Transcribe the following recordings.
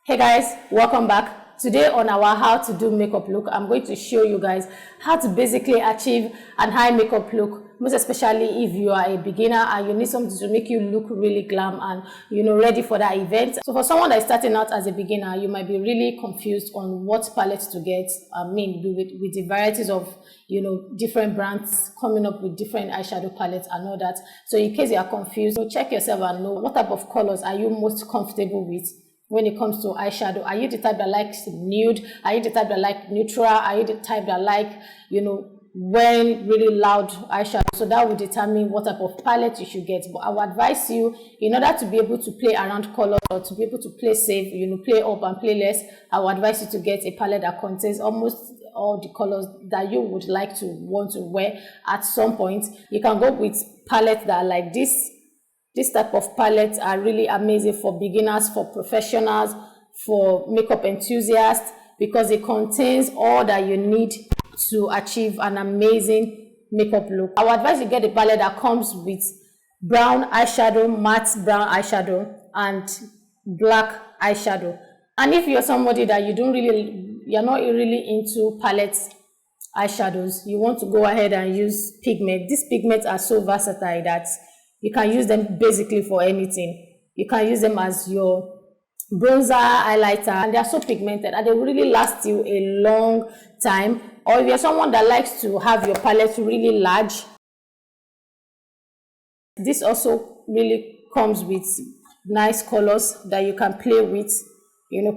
Hey guys, welcome back. Today on our how to do makeup look, I'm going to show you guys how to basically achieve an high makeup look, most especially if you are a beginner and you need something to make you look really glam and ready for that event. So for someone that is starting out as a beginner, you might be really confused on what palette to get. I mean, with the varieties of different brands coming up with different eyeshadow palettes and all that. So in case you are confused, check yourself and know what type of colors are you most comfortable with. When it comes to eyeshadow, are you the type that likes nude? Are you the type that like neutral? Are you the type that like, wearing really loud eyeshadow? So that will determine what type of palette you should get. But I would advise you, in order to be able to play around colors or to be able to play safe, play up and play less, I would advise you to get a palette that contains almost all the colors that you would like to want to wear at some point. You can go with palettes that are like this. This type of palettes are really amazing for beginners, for professionals, for makeup enthusiasts, because it contains all that you need to achieve an amazing makeup look. I would advise you get a palette that comes with brown eyeshadow, matte brown eyeshadow, and black eyeshadow. And if you're somebody that you're not really into palettes eyeshadows, you want to go ahead and use pigment. These pigments are so versatile that you can use them basically for anything. You can use them as your bronzer, highlighter, and they are so pigmented and they really last you a long time. Or if you're someone that likes to have your palette really large, this also really comes with nice colors that you can play with.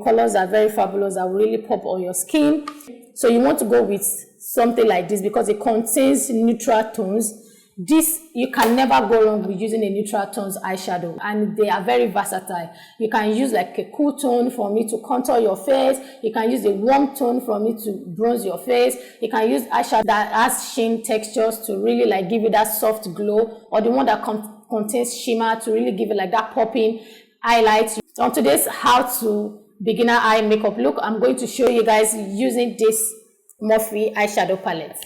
Colors are very fabulous that will really pop on your skin. So you want to go with something like this because it contains neutral tones. This, you can never go wrong with using a neutral tones eyeshadow, and they are very versatile. You can use like a cool tone for me to contour your face. You can use a warm tone for me to bronze your face. You can use eyeshadow that has sheen textures to really like give you that soft glow, or the one that contains shimmer to really give it like that popping highlights. On today's how to beginner eye makeup look, I'm going to show you guys using this Morphe eyeshadow palette.